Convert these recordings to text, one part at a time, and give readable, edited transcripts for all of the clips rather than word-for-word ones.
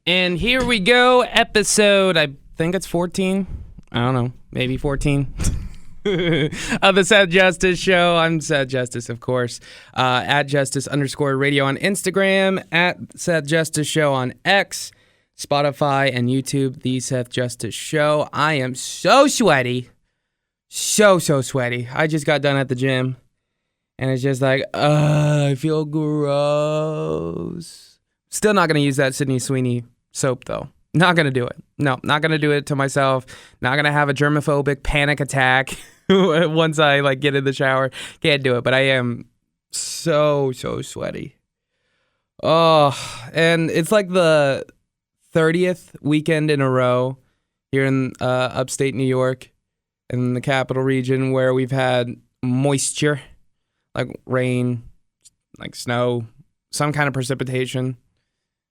And here we go, episode, I think it's 14. I don't know, maybe 14. Of the Seth Justice Show. I'm Seth Justice, of course. At Justice_radio on Instagram. At Seth Justice Show on X, Spotify, and YouTube. The Seth Justice Show. I am so sweaty. So sweaty. I just got done at the gym. And it's just like, I feel gross. Still not going to use that Sydney Sweeney soap, though. Not going to do it. No, not going to do it to myself. Not going to have a germaphobic panic attack once I get in the shower. Can't do it, but I am so sweaty. Oh, and it's like the 30th weekend in a row here in upstate New York in the capital region where we've had moisture, like rain, like snow, some kind of precipitation.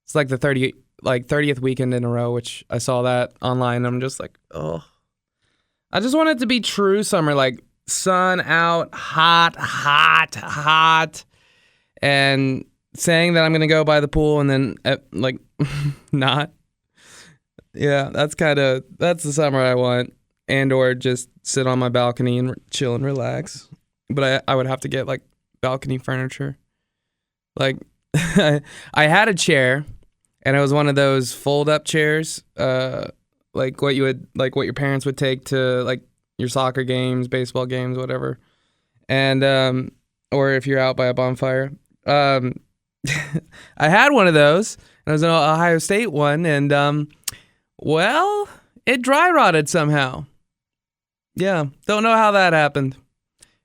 It's like the 30th weekend in a row, which I saw that online. I'm just like, oh. I just want it to be true summer, like sun out, hot, and saying that I'm going to go by the pool and then, not. Yeah, that's the summer I want. And or just sit on my balcony and chill and relax. But I would have to get, balcony furniture. I had a chair, and it was one of those fold-up chairs, what your parents would take to your soccer games, baseball games, whatever, and or if you're out by a bonfire. I had one of those, and it was an Ohio State one, and it dry rotted somehow. Yeah, don't know how that happened.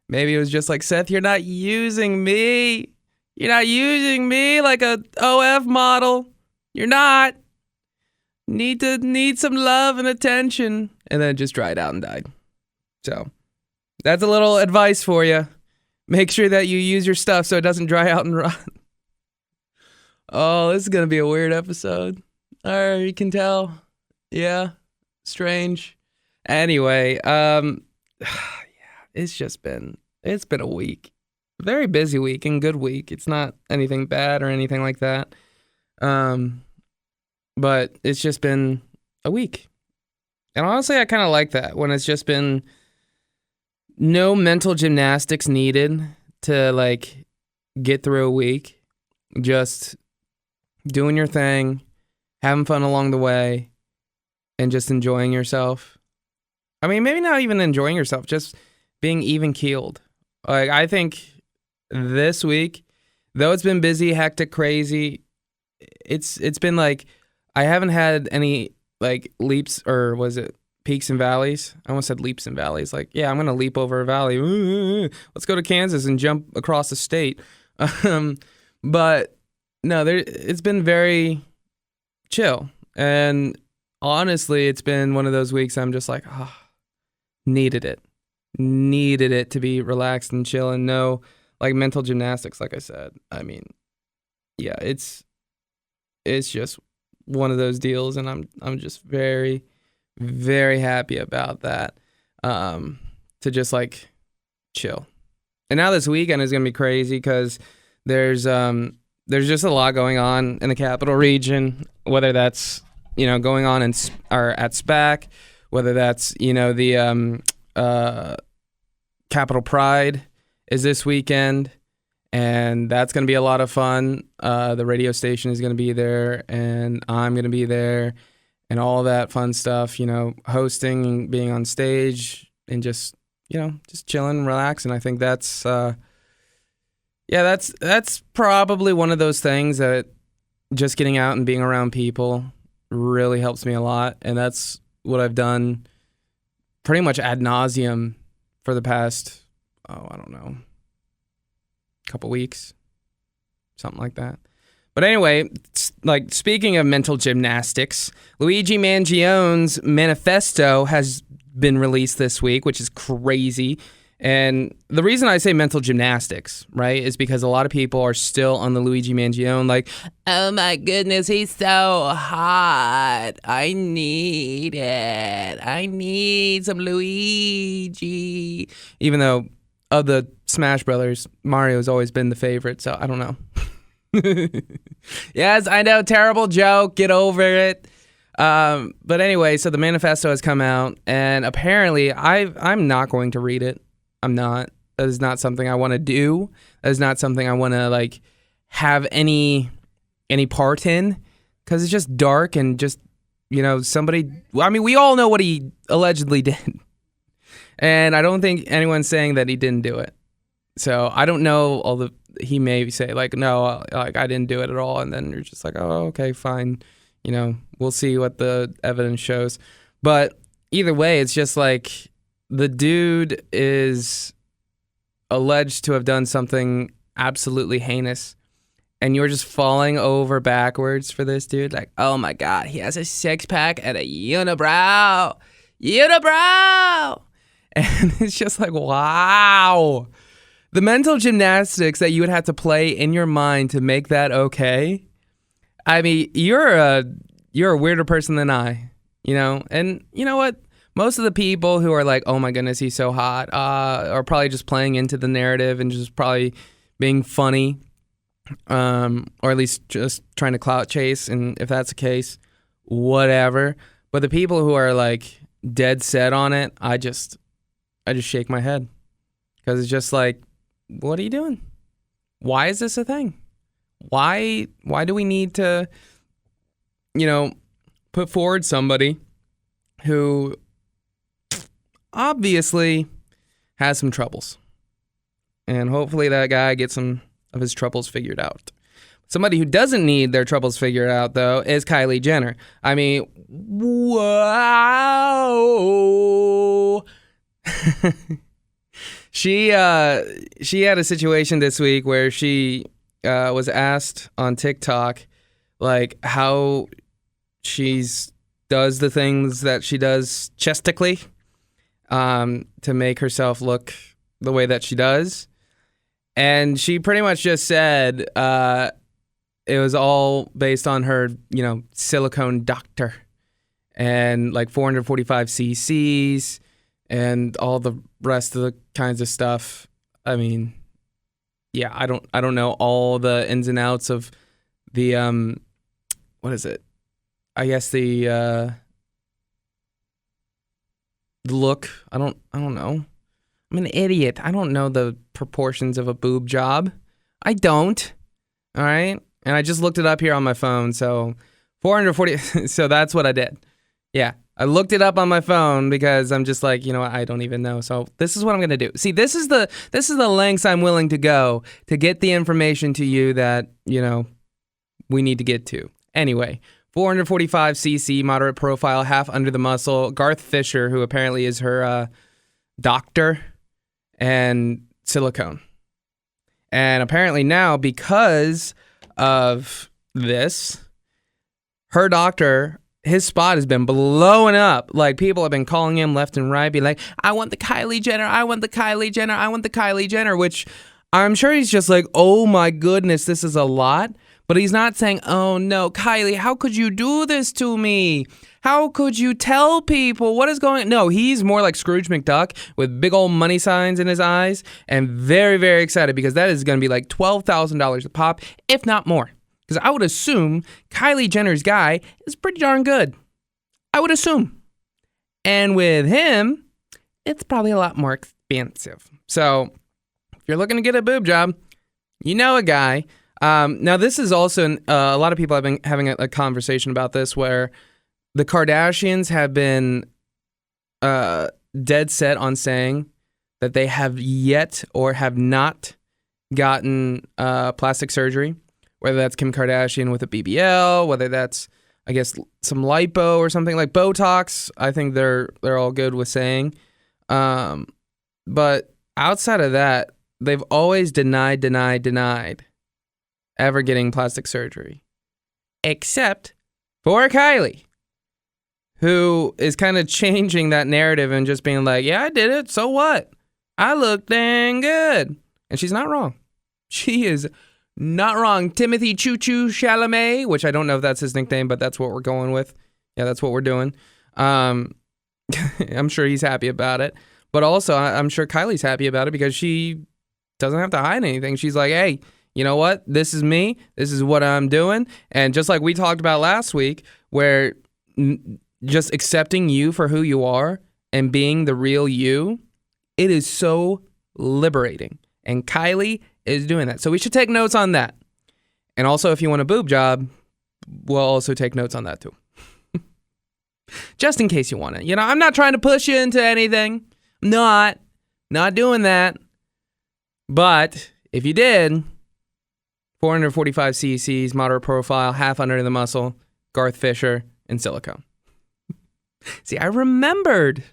Maybe it was just like, Seth, you're not using me. You're not using me like a OF model. You're not. Need some love and attention. And then it just dried out and died. So that's a little advice for you. Make sure that you use your stuff so it doesn't dry out and rot. Oh, this is going to be a weird episode. All right, you can tell. Yeah, strange. Anyway, it's been a week. Very busy week and good week. It's not anything bad or anything like that. But it's just been a week. And honestly, I kind of like that when it's just been no mental gymnastics needed to get through a week. Just doing your thing, having fun along the way, and just enjoying yourself. I mean, maybe not even enjoying yourself, just being even keeled. I think this week, though it's been busy, hectic, crazy, it's been I haven't had any leaps, or was it peaks and valleys? I almost said leaps and valleys. I'm going to leap over a valley. Let's go to Kansas and jump across the state. But no, it's been very chill. And honestly, it's been one of those weeks I'm just needed it to be relaxed and chill and no mental gymnastics, like I said. I mean, yeah, it's just one of those deals, and I'm just very, very happy about that. To just chill. And now this weekend is gonna be crazy because there's just a lot going on in the capital region, whether that's going on at SPAC, whether that's the Capitol Pride is this weekend, and that's going to be a lot of fun. The radio station is going to be there, and I'm going to be there, and all that fun stuff, hosting and being on stage and just chilling and relaxing. I think that's probably one of those things that just getting out and being around people really helps me a lot, and that's what I've done pretty much ad nauseum for the past, couple weeks, something like that. But anyway, speaking of mental gymnastics, Luigi Mangione's manifesto has been released this week, which is crazy. And the reason I say mental gymnastics, right, is because a lot of people are still on the Luigi Mangione, oh my goodness, he's so hot. I need it. I need some Luigi. Even though of the Smash Brothers, Mario's always been the favorite, so I don't know. Yes, I know, terrible joke. Get over it. But anyway, so the manifesto has come out, and apparently I'm not going to read it. I'm not. That is not something I want to do. That is not something I want to like have any part in, because it's just dark and just, somebody. I mean, we all know what he allegedly did, and I don't think anyone's saying that he didn't do it. So I don't know he may say like, no, like I didn't do it at all, and then you're just like, oh, okay, fine. We'll see what the evidence shows. But either way, it's just like the dude is alleged to have done something absolutely heinous, and you're just falling over backwards for this dude. Like, oh my God, he has a six-pack and a unibrow. And it's just like, wow. The mental gymnastics that you would have to play in your mind to make that okay. I mean, you're a weirder person than I, And you know what? Most of the people who are like, oh my goodness, he's so hot, are probably just playing into the narrative and just probably being funny, or at least just trying to clout chase. And if that's the case, whatever. But the people who are like dead set on it, I just shake my head, because it's just like, what are you doing? Why is this a thing? Why do we need to, put forward somebody who obviously has some troubles, and hopefully that guy gets some of his troubles figured out. Somebody who doesn't need their troubles figured out, though, is Kylie Jenner. I mean, wow. She had a situation this week where she was asked on TikTok, like, how does the things that she does chestically, to make herself look the way that she does. And she pretty much just said it was all based on her, silicone doctor and like 445 cc's and all the rest of the kinds of stuff. I mean, yeah, I don't know all the ins and outs of the what is it? I guess the look. I don't know. I'm an idiot. I don't know the proportions of a boob job. I don't. All right? And I just looked it up here on my phone. So 440 so that's what I did. Yeah. I looked it up on my phone because I'm just like, I don't even know. So this is what I'm going to do. See, this is the lengths I'm willing to go to get the information to you that, we need to get to. Anyway, 445 cc, moderate profile, half under the muscle. Garth Fisher, who apparently is her doctor, and silicone. And apparently now, because of this, her doctor, his spot has been blowing up. Like, people have been calling him left and right, be like, I want the Kylie Jenner, I want the Kylie Jenner, I want the Kylie Jenner, which I'm sure he's just like, oh my goodness, this is a lot. But he's not saying, oh no, Kylie, how could you do this to me? How could you tell people what is going on? No, he's more like Scrooge McDuck with big old money signs in his eyes, and very, very excited because that is going to be like $12,000 a pop, if not more. Because I would assume Kylie Jenner's guy is pretty darn good. I would assume. And with him, it's probably a lot more expensive. So if you're looking to get a boob job, you know a guy. Now, this is also, a lot of people have been having a conversation about this, where the Kardashians have been dead set on saying that they have yet or have not gotten plastic surgery, whether that's Kim Kardashian with a BBL, whether that's, I guess, some lipo or something like Botox. I think they're all good with saying. But outside of that, they've always denied ever getting plastic surgery, except for Kylie, who is kind of changing that narrative and just being like, yeah, I did it, so what? I look dang good. And she's not wrong. She is not wrong. Timothy Choo Choo Chalamet, which I don't know if that's his nickname, but that's what we're going with. Yeah, that's what we're doing. I'm sure he's happy about it. But also, I'm sure Kylie's happy about it because she doesn't have to hide anything. She's like, hey, you know what? This is me. This is what I'm doing. And just like we talked about last week, where just accepting you for who you are and being the real you, it is so liberating. And Kylie is doing that. So we should take notes on that. And also, if you want a boob job, we'll also take notes on that too. Just in case you want it. You know, I'm not trying to push you into anything. Not doing that. But if you did, 445 cc's, moderate profile, half under the muscle, Garth Fisher, and silicone. See, I remembered.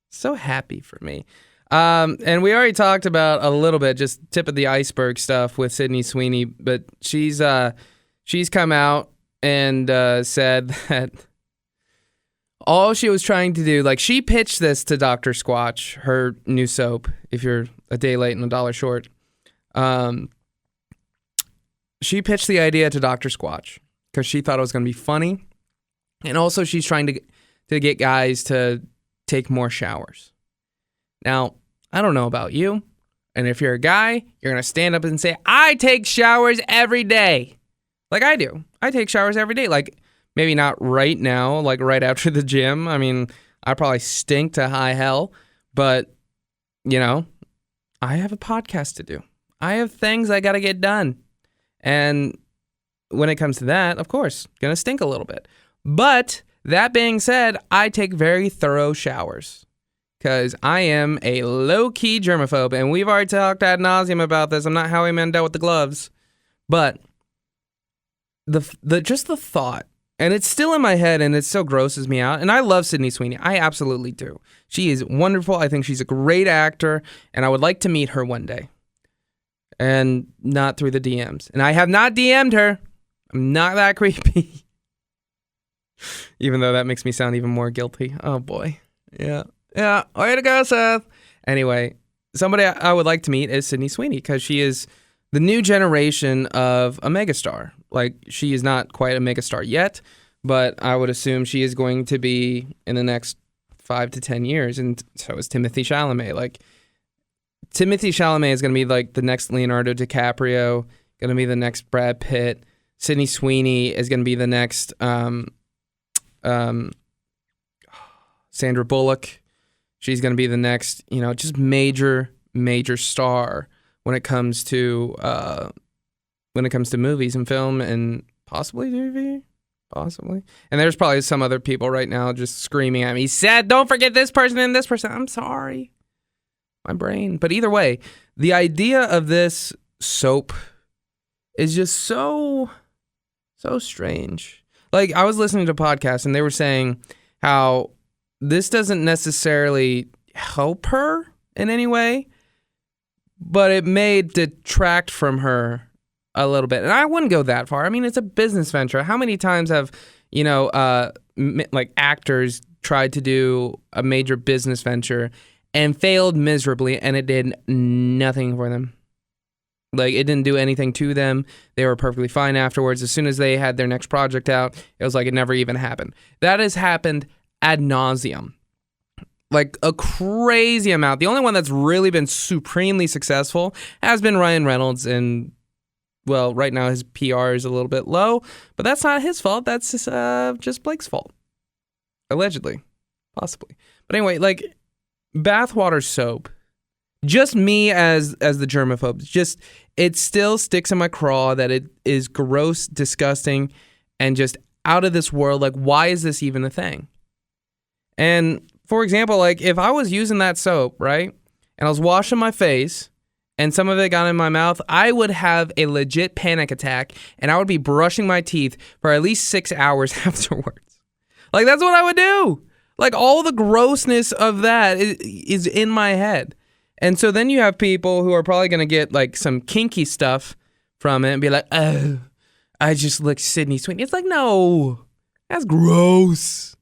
So happy for me. And we already talked about a little bit, just tip of the iceberg stuff with Sydney Sweeney, but she's come out and said that all she was trying to do, like she pitched this to Dr. Squatch, her new soap, if you're a day late and $1 short. She pitched the idea to Dr. Squatch because she thought it was going to be funny. And also she's trying to get guys to take more showers. Now, I don't know about you, and if you're a guy, you're going to stand up and say, I take showers every day. Like I do. I take showers every day. Like maybe not right now, like right after the gym. I mean, I probably stink to high hell, but, you know, I have a podcast to do. I have things I got to get done. And when it comes to that, of course, going to stink a little bit. But that being said, I take very thorough showers. Because I am a low-key germaphobe, and we've already talked ad nauseum about this. I'm not Howie Mandel with the gloves. But just the thought, and it's still in my head, and it still grosses me out. And I love Sydney Sweeney. I absolutely do. She is wonderful. I think she's a great actor, and I would like to meet her one day. And not through the DMs. And I have not DM'd her. I'm not that creepy. Even though that makes me sound even more guilty. Oh, boy. Yeah. Yeah, way to go, Seth. Anyway, somebody I would like to meet is Sydney Sweeney because she is the new generation of a megastar. Like, she is not quite a megastar yet, but I would assume she is going to be in the next 5 to 10 years, and so is Timothée Chalamet. Like, Timothée Chalamet is going to be like the next Leonardo DiCaprio, going to be the next Brad Pitt. Sydney Sweeney is going to be the next Sandra Bullock. She's going to be the next, you know, just major star when it comes to movies and film and possibly TV, possibly. And there's probably some other people right now just screaming at me, Seth, don't forget this person and this person. I'm sorry, my brain. But either way, the idea of this soap is just so strange. Like I was listening to a podcast and they were saying how this doesn't necessarily help her in any way, but it may detract from her a little bit. And I wouldn't go that far. I mean, it's a business venture. How many times have, you know, like actors tried to do a major business venture and failed miserably, and it did nothing for them? Like, it didn't do anything to them. They were perfectly fine afterwards. As soon as they had their next project out, it was like it never even happened. That has happened ad nauseum, like a crazy amount. The only one that's really been supremely successful has been Ryan Reynolds, and well, right now his PR is a little bit low, but that's not his fault. That's just Blake's fault, allegedly, possibly. But anyway, like bathwater soap, just me as the germaphobe, just it still sticks in my craw that it is gross, disgusting, and just out of this world. Like, why is this even a thing? And for example, like if I was using that soap, right, and I was washing my face and some of it got in my mouth, I would have a legit panic attack and I would be brushing my teeth for at least 6 hours afterwards. Like that's what I would do. Like all the grossness of that is in my head. And so then you have people who are probably going to get like some kinky stuff from it and be like, oh, I just licked Sydney Sweeney. It's like, no, that's gross.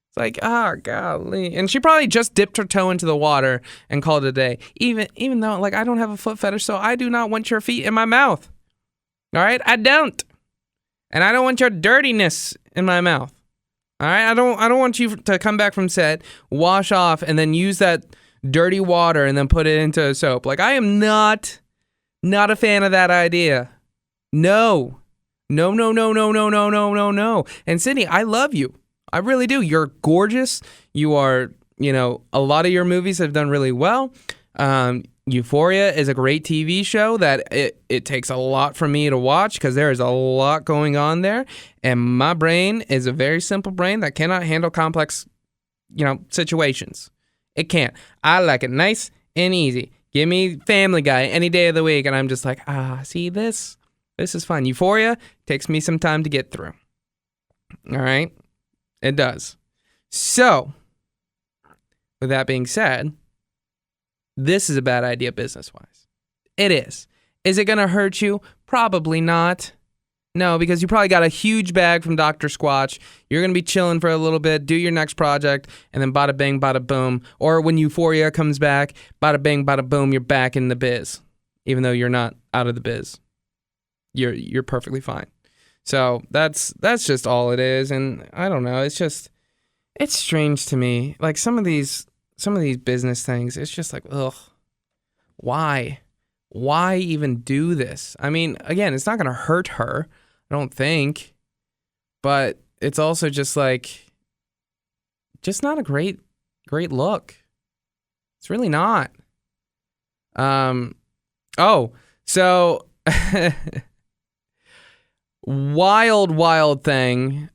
It's like, oh, golly. And she probably just dipped her toe into the water and called it a day. Even though, like, I don't have a foot fetish, so I do not want your feet in my mouth. All right? I don't. And I don't want your dirtiness in my mouth. All right? I don't want you to come back from set, wash off, and then use that dirty water and then put it into a soap. Like, I am not Not a fan of that idea. No. No, no, no, no, no, no, no, no, no. And Sydney, I love you. I really do. You're gorgeous. You are, a lot of your movies have done really well. Euphoria is a great TV show that it takes a lot for me to watch because there is a lot going on there. And my brain is a very simple brain that cannot handle complex, situations. It can't. I like it nice and easy. Give me Family Guy any day of the week, and I'm just like, see this? This is fun. Euphoria takes me some time to get through. All right? It does. So, with that being said, this is a bad idea business-wise. It is. Is it going to hurt you? Probably not. No, because you probably got a huge bag from Dr. Squatch. You're going to be chilling for a little bit, do your next project, and then bada bing, bada boom. Or when Euphoria comes back, bada bing, bada boom, you're back in the biz. Even though you're not out of the biz. You're perfectly fine. So that's just all it is. And I don't know. It's strange to me. Like some of these business things, it's just like, ugh, why? Why even do this? I mean, again, it's not going to hurt her, I don't think. But it's also just like, just not a great look. It's really not. So wild thing.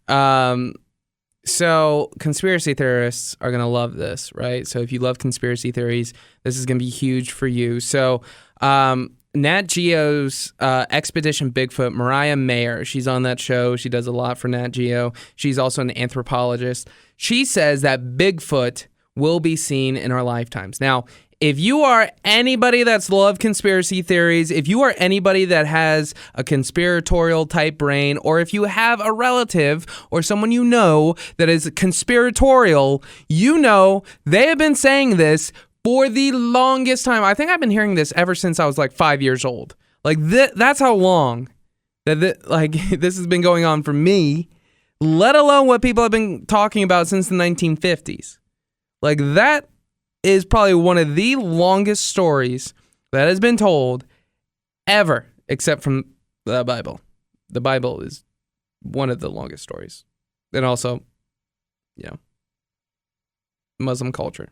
So conspiracy theorists are going to love this, right? So if you love conspiracy theories, this is going to be huge for you. So Nat Geo's Expedition Bigfoot, Mariah Mayer, she's on that show. She does a lot for Nat Geo. She's also an anthropologist. She says that Bigfoot will be seen in our lifetimes. Now, if you are anybody that's loved conspiracy theories, if you are anybody that has a conspiratorial type brain, or if you have a relative or someone you know that is conspiratorial, they have been saying this for the longest time. I think I've been hearing this ever since I was like 5 years old. Like that's how long that this has been going on for me, let alone what people have been talking about since the 1950s. Like that is probably one of the longest stories that has been told ever, except from the Bible. The Bible is one of the longest stories. And also, Muslim culture.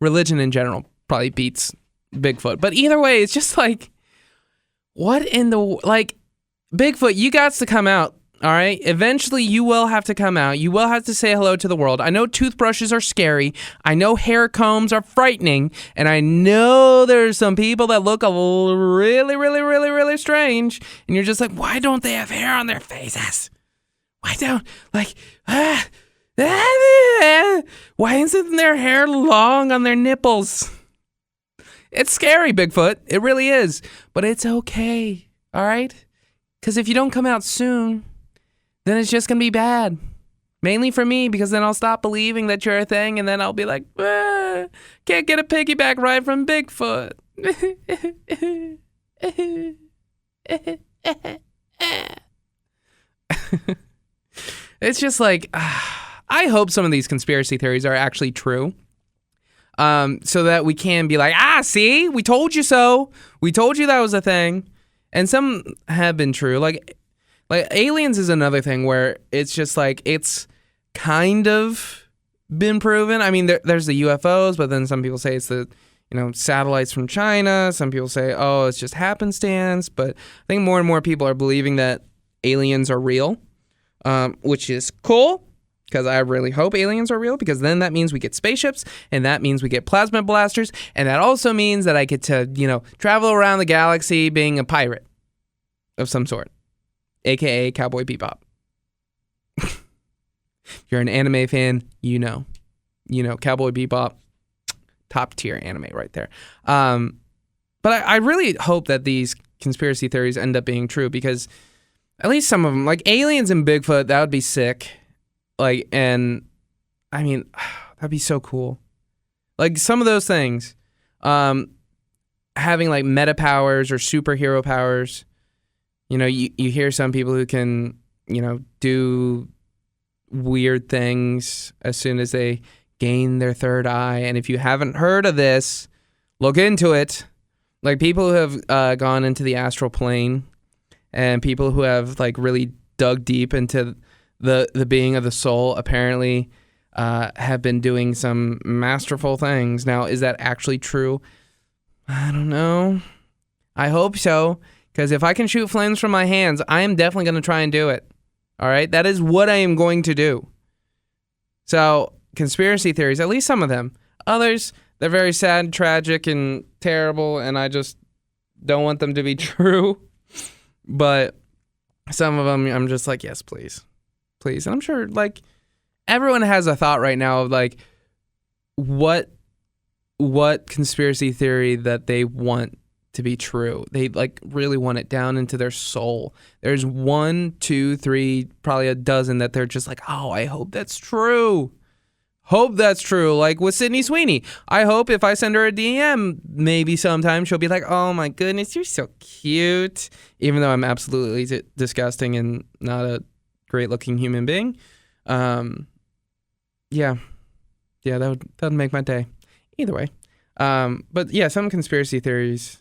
Religion in general probably beats Bigfoot. But either way, it's just like, what in the... Like, Bigfoot, you got to come out. All right. Eventually, you will have to come out. You will have to say hello to the world. I know toothbrushes are scary. I know hair combs are frightening. And I know there's some people that look really, really, really, really strange. And you're just like, why don't they have hair on their faces? Why don't, why isn't their hair long on their nipples? It's scary, Bigfoot. It really is. But it's okay. All right? Because if you don't come out soon, then it's just going to be bad. Mainly for me, because then I'll stop believing that you're a thing, and then I'll be like, can't get a piggyback ride from Bigfoot. It's just like, I hope some of these conspiracy theories are actually true. So that we can be like, see, we told you so. We told you that was a thing. And some have been true. Like aliens is another thing where it's just like, it's kind of been proven. I mean, there's the UFOs, but then some people say it's the, satellites from China. Some people say, oh, it's just happenstance. But I think more and more people are believing that aliens are real, which is cool. Because I really hope aliens are real, because then that means we get spaceships, and that means we get plasma blasters, and that also means that I get to, travel around the galaxy being a pirate of some sort, aka Cowboy Bebop. If you're an anime fan, Cowboy Bebop, top tier anime right there. But I really hope that these conspiracy theories end up being true, because at least some of them, like aliens and Bigfoot, that would be sick. And I mean, that'd be so cool. Like some of those things, having like meta powers or superhero powers, you hear some people who can, do weird things as soon as they gain their third eye. And if you haven't heard of this, look into it. Like people who have gone into the astral plane and people who have like really dug deep into the being of the soul apparently have been doing some masterful things. Now, is that actually true? I don't know. I hope so, because if I can shoot flames from my hands, I am definitely going to try and do it. All right? That is what I am going to do. So, conspiracy theories, at least some of them. Others, they're very sad, tragic, and terrible, and I just don't want them to be true. But some of them, I'm just like, yes, please. Please. And I'm sure, like, everyone has a thought right now of, like, what conspiracy theory that they want to be true. They like really want it down into their soul. There's 1, 2, 3, probably a dozen that they're just like, oh, I hope that's true. Hope that's true. Like with Sydney Sweeney. I hope if I send her a DM, maybe sometime she'll be like, oh my goodness, you're so cute. Even though I'm absolutely disgusting and not a great looking human being. Yeah, that would make my day. Either way. But yeah, some conspiracy theories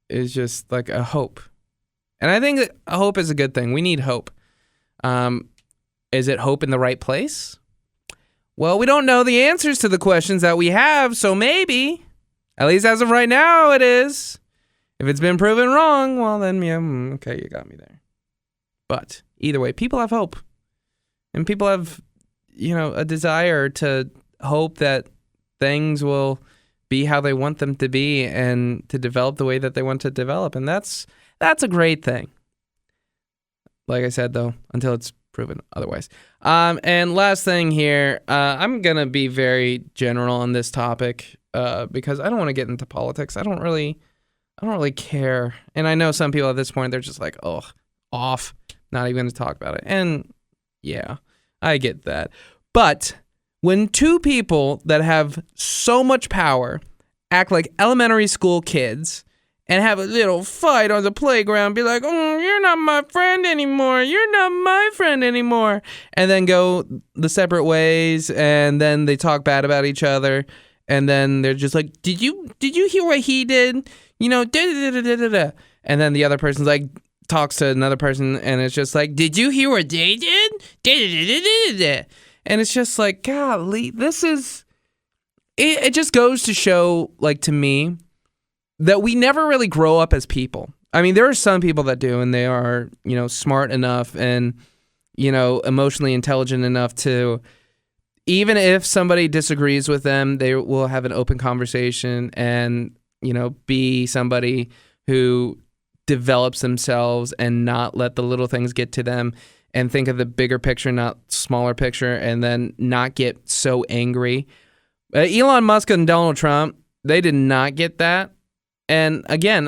is just like a hope. And I think that hope is a good thing. We need hope. Is it hope in the right place? Well, we don't know the answers to the questions that we have, so maybe, at least as of right now, it is. If it's been proven wrong, well then, yeah, okay, you got me there. But either way, people have hope. And people have, a desire to hope that things will be how they want them to be and to develop the way that they want to develop. And that's a great thing. Like I said, though, until it's proven otherwise. And last thing here, I'm going to be very general on this topic because I don't want to get into politics. I don't really care. And I know some people at this point, they're just like, oh, off, not even going to talk about it. And yeah, I get that. But when two people that have so much power act like elementary school kids and have a little fight on the playground, be like, oh, you're not my friend anymore. You're not my friend anymore. And then go the separate ways, and then they talk bad about each other. And then they're just like, did you hear what he did? Da, da, da, da, da, da. And then the other person's like, talks to another person, and it's just like, did you hear what they did? Da, da, da, da, da, da. And it's just like, golly, this is... It just goes to show, like, to me, that we never really grow up as people. I mean, there are some people that do, and they are, smart enough and, emotionally intelligent enough to, even if somebody disagrees with them, they will have an open conversation and, be somebody who develops themselves and not let the little things get to them and think of the bigger picture, not smaller picture, and then not get so angry. Elon Musk and Donald Trump, they did not get that. And again,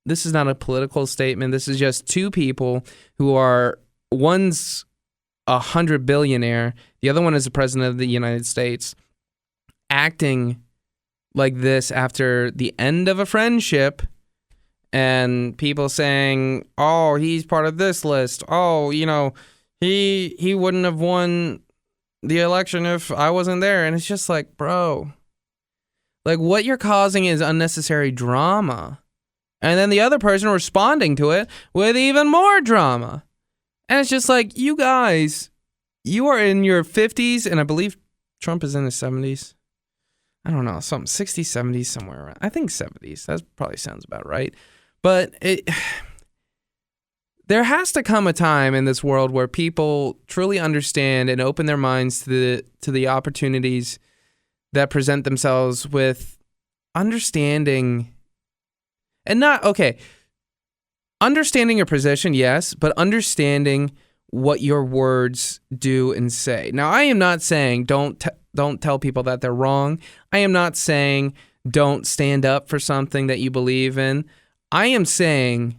this is not a political statement. This is just two people who are, one's a 100 billionaire, the other one is the president of the United States, acting like this after the end of a friendship. And people saying, oh, he's part of this list. Oh, he wouldn't have won the election if I wasn't there. And it's just like, bro, like what you're causing is unnecessary drama. And then the other person responding to it with even more drama. And it's just like, you guys, you are in your 50s, and I believe Trump is in his 70s. I don't know, something 60s, 70s, somewhere around. I think 70s. That probably sounds about right. But there has to come a time in this world where people truly understand and open their minds to the opportunities that present themselves with understanding. And understanding your position, yes, but understanding what your words do and say. Now, I am not saying don't tell people that they're wrong. I am not saying don't stand up for something that you believe in. I am saying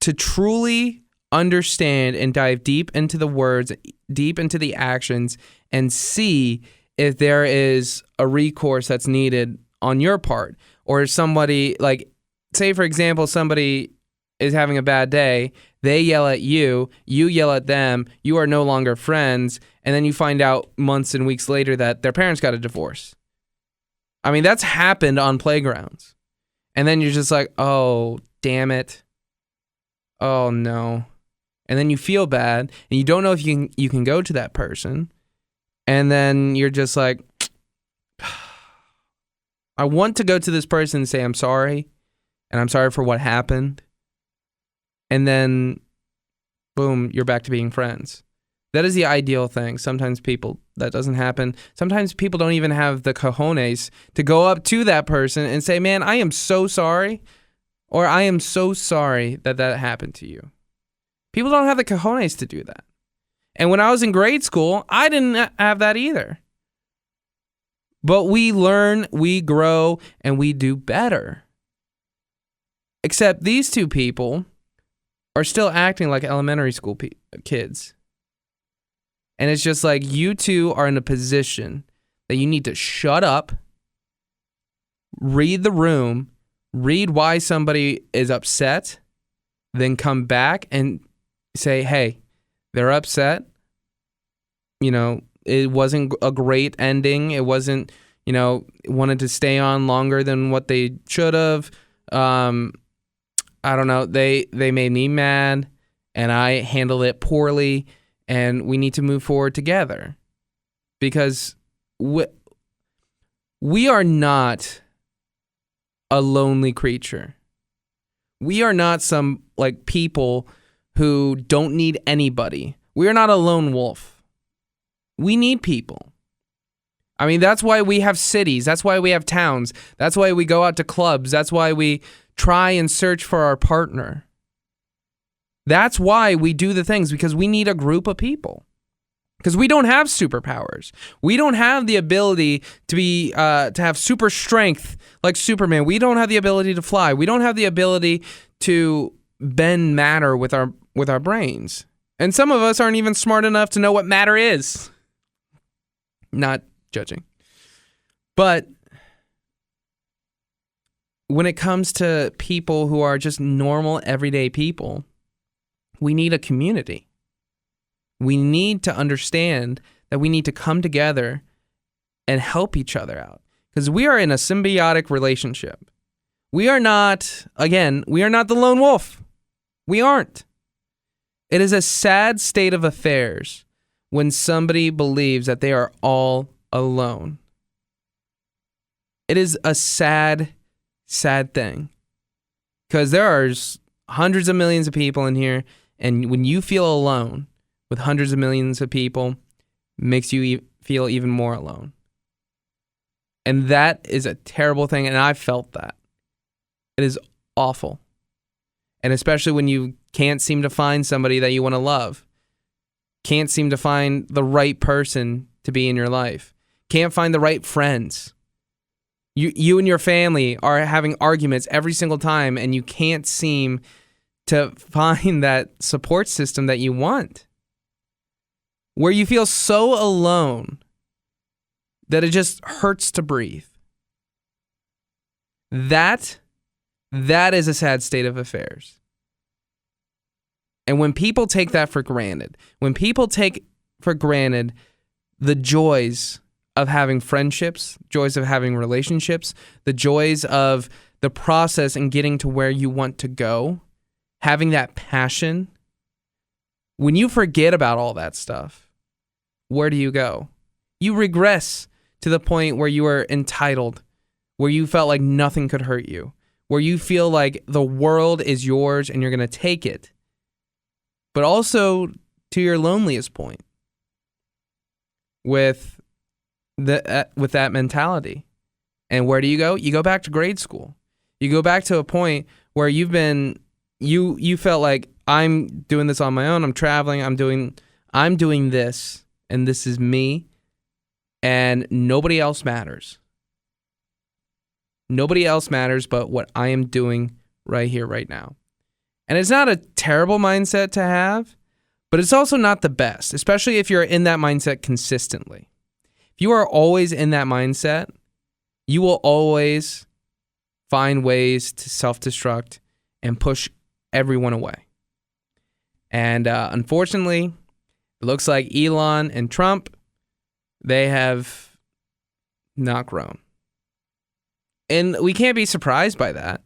to truly understand and dive deep into the words, deep into the actions, and see if there is a recourse that's needed on your part. Or if somebody, like, say, for example, somebody is having a bad day, they yell at you, you yell at them, you are no longer friends, and then you find out months and weeks later that their parents got a divorce. I mean, that's happened on playgrounds. And then you're just like, oh, damn it. Oh, no. And then you feel bad, and you don't know if you can go to that person. And then you're just like, I want to go to this person and say, I'm sorry, and I'm sorry for what happened. And then, boom, you're back to being friends. That is the ideal thing. Sometimes that doesn't happen. Sometimes people don't even have the cojones to go up to that person and say, man, I am so sorry, or I am so sorry that happened to you. People don't have the cojones to do that. And when I was in grade school, I didn't have that either. But we learn, we grow, and we do better. Except these two people are still acting like elementary school kids. And it's just like, you two are in a position that you need to shut up, read the room, read why somebody is upset, then come back and say, hey, they're upset. You know, it wasn't a great ending. It wasn't, wanted to stay on longer than what they should have. I don't know. They made me mad, and I handled it poorly, and we need to move forward together. Because we are not a lonely creature. We are not some people who don't need anybody. We are not a lone wolf. We need people. I mean, that's why we have cities. That's why we have towns. That's why we go out to clubs. That's why we try and search for our partner. That's why we do the things, because we need a group of people. Because we don't have superpowers. We don't have the ability to have super strength like Superman. We don't have the ability to fly. We don't have the ability to bend matter with our brains. And some of us aren't even smart enough to know what matter is. Not judging. But when it comes to people who are just normal, everyday people, we need a community. We need to understand that we need to come together and help each other out. Because we are in a symbiotic relationship. We are not the lone wolf. We aren't. It is a sad state of affairs when somebody believes that they are all alone. It is a sad, sad thing. Because there are hundreds of millions of people in here, and when you feel alone with hundreds of millions of people, it makes you feel even more alone. And that is a terrible thing, and I've felt that. It is awful. And especially when you can't seem to find somebody that you want to love. Can't seem to find the right person to be in your life. Can't find the right friends. You and your family are having arguments every single time, and you can't seem to find that support system that you want. Where you feel so alone that it just hurts to breathe. That is a sad state of affairs. And when people take that for granted, when people take for granted the joys of having friendships, joys of having relationships, the joys of the process and getting to where you want to go, having that passion, when you forget about all that stuff, where do you go? You regress to the point where you are entitled, where you felt like nothing could hurt you, where you feel like the world is yours and you're going to take it. But also to your loneliest point with that mentality. And where do you go? You go back to grade school. You go back to a point where you felt like, I'm doing this on my own. I'm traveling. I'm doing this, and this is me, and nobody else matters. Nobody else matters but what I am doing right here, right now. And it's not a terrible mindset to have, but it's also not the best, especially if you're in that mindset consistently. If you are always in that mindset, you will always find ways to self-destruct and push everyone away. And unfortunately, it looks like Elon and Trump, they have not grown. And we can't be surprised by that.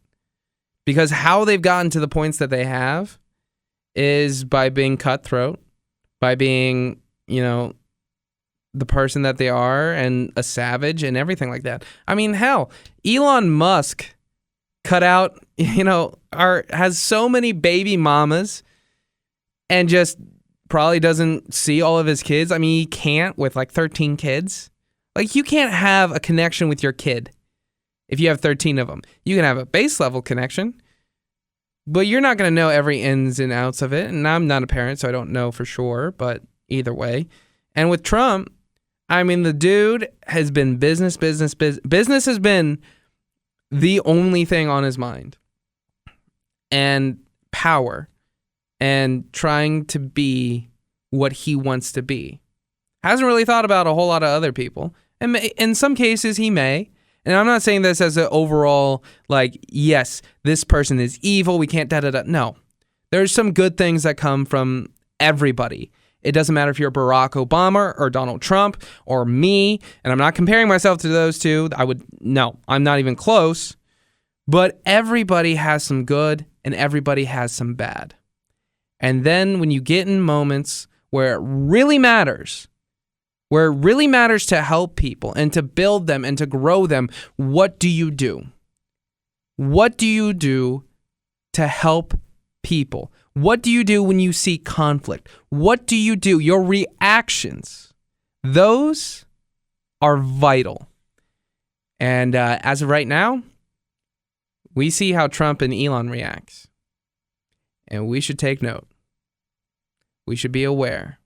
Because how they've gotten to the points that they have is by being cutthroat, by being, the person that they are and a savage and everything like that. I mean, hell, Elon Musk cut out, has so many baby mamas and just probably doesn't see all of his kids. I mean, he can't with like 13 kids. Like, you can't have a connection with your kid if you have 13 of them. You can have a base level connection, but you're not going to know every ins and outs of it. And I'm not a parent, so I don't know for sure, but either way. And with Trump, I mean, the dude has been business. Business has been the only thing on his mind. And power. And trying to be what he wants to be. Hasn't really thought about a whole lot of other people. And in some cases, he may. And I'm not saying this as an overall, yes, this person is evil, we can't da-da-da. No. There's some good things that come from everybody. It doesn't matter if you're Barack Obama or Donald Trump or me. And I'm not comparing myself to those two. I'm not even close. But everybody has some good and everybody has some bad. And then when you get in moments where it really matters to help people and to build them and to grow them, what do you do? What do you do to help people? What do you do when you see conflict? What do you do? Your reactions, those are vital. And as of right now, we see how Trump and Elon reacts. And we should take note. We should be aware.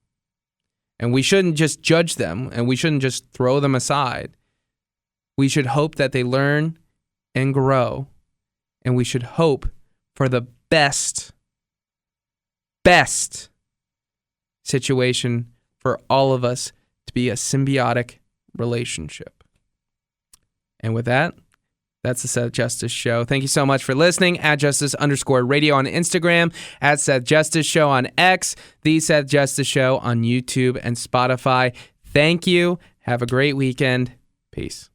And we shouldn't just judge them, and we shouldn't just throw them aside. We should hope that they learn and grow. And we should hope for the best situation for all of us to be a symbiotic relationship. And with that, that's the Seth Justice Show. Thank you so much for listening. @Justice_radio on Instagram, @Seth Justice Show on X, The Seth Justice Show on YouTube and Spotify. Thank you. Have a great weekend. Peace.